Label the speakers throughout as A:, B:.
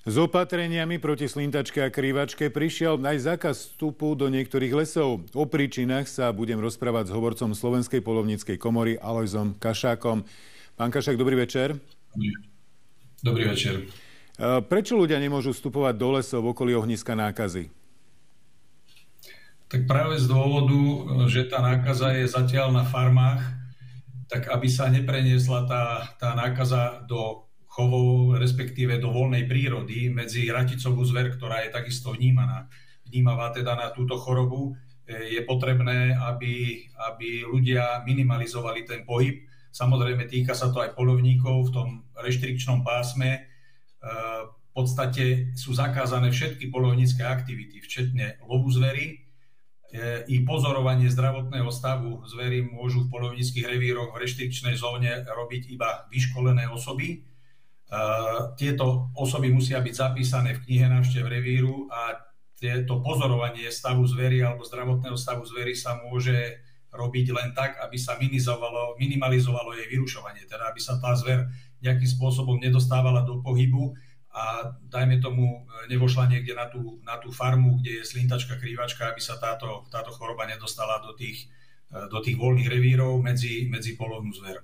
A: S opatreniami proti slintačke a krývačke prišiel aj zákaz vstupu do niektorých lesov. O príčinách sa budem rozprávať s hovorcom Slovenskej poľovníckej komory Alojzom Kašákom. Pán Kašák, dobrý večer.
B: Dobrý večer.
A: Prečo ľudia nemôžu vstupovať do lesov v okolí ohniska nákazy?
B: Tak práve z dôvodu, že tá nákaza je zatiaľ na farmách, tak aby sa nepreniesla tá nákaza do chovov, respektíve do voľnej prírody medzi raticovú zver, ktorá je takisto vnímavá teda na túto chorobu, je potrebné, aby ľudia minimalizovali ten pohyb. Samozrejme, týka sa to aj poľovníkov v tom reštrikčnom pásme. V podstate sú zakázané všetky poľovnícke aktivity, včetne lovu zvery. I pozorovanie zdravotného stavu zvery môžu v poľovníckych revíroch v reštrikčnej zóne robiť iba vyškolené osoby. Tieto osoby musia byť zapísané v knihe návštev revíru a tieto pozorovanie stavu zvery alebo zdravotného stavu zvery sa môže robiť len tak, aby sa minimalizovalo jej vyrušovanie, teda aby sa tá zver nejakým spôsobom nedostávala do pohybu a dajme tomu nevošla niekde na tú farmu, kde je slintačka, krývačka, aby sa táto choroba nedostala do tých voľných revírov medzi poľovnú zver.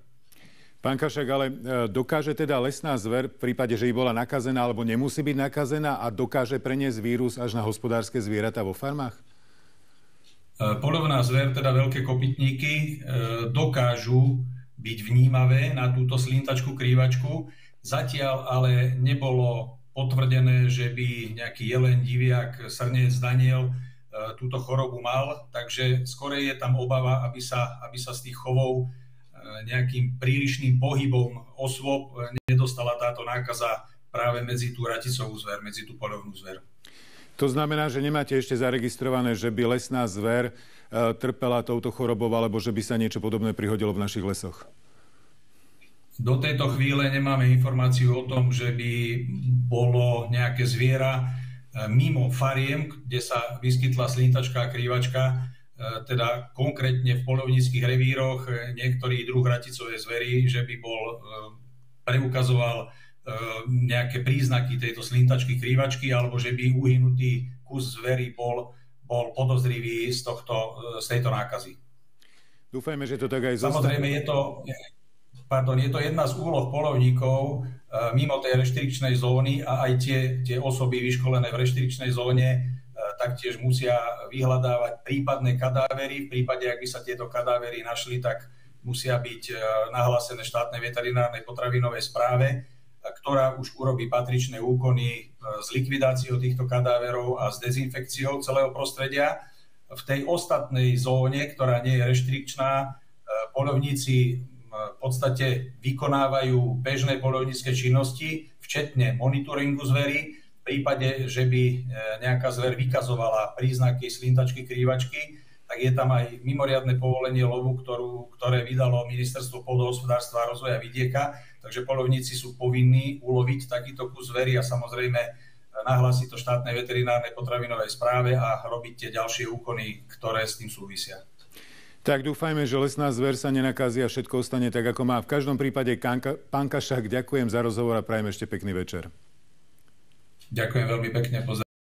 A: Pán Kašák, ale dokáže teda lesná zver v prípade, že by bola nakazená alebo nemusí byť nakazená a dokáže preniesť vírus až na hospodárske zvieratá vo farmách?
B: Poľovná zver, teda veľké kopytníky, dokážu byť vnímavé na túto slintačku, krývačku. Zatiaľ ale nebolo potvrdené, že by nejaký jeleň, diviak, srnec, daniel túto chorobu mal, takže skorej je tam obava, aby sa z tých chovov nejakým prílišným pohybom osôb nedostala táto nákaza práve medzi tú raticovú zver, medzi tú poľovnú zver.
A: To znamená, že nemáte ešte zaregistrované, že by lesná zver trpela touto chorobou, alebo že by sa niečo podobné prihodilo v našich lesoch?
B: Do tejto chvíle nemáme informáciu o tom, že by bolo nejaké zviera mimo fariem, kde sa vyskytla slintačka a krývačka, teda konkrétne v poľovníckych revíroch niektorý druh raticovej zvery, že by preukazoval nejaké príznaky tejto slintačky, krývačky, alebo že by uhynutý kus zvery bol podozrivý z tejto nákazy.
A: Dúfajme, že to tak aj zostane.
B: Samozrejme je to jedna z úloh poľovníkov mimo tej reštrikčnej zóny a aj tie osoby vyškolené v reštrikčnej zóne taktiež musia vyhľadávať prípadné kadávery. V prípade, ak by sa tieto kadávery našli, tak musia byť nahlásené štátnej veterinárnej potravinovej správe, ktorá už urobí patričné úkony s likvidáciou týchto kadáverov a s dezinfekciou celého prostredia. V tej ostatnej zóne, ktorá nie je reštrikčná, poľovníci v podstate vykonávajú bežné poľovnícke činnosti, včetne monitoringu zvery. V prípade, že by nejaká zver vykazovala príznaky slintačky, krývačky, tak je tam aj mimoriadne povolenie lovu, ktoré vydalo Ministerstvo pôdohospodárstva a rozvoja vidieka. Takže poľovníci sú povinní uloviť takýto kus zvery a samozrejme nahlásiť to štátnej veterinárnej potravinovej správe a robiť tie ďalšie úkony, ktoré s tým súvisia.
A: Tak dúfajme, že lesná zver sa nenakazí a všetko ostane tak, ako má. V každom prípade, pán Kašák, ďakujem za rozhovor a prajem ešte pekný večer.
B: Ďakujem veľmi pekne.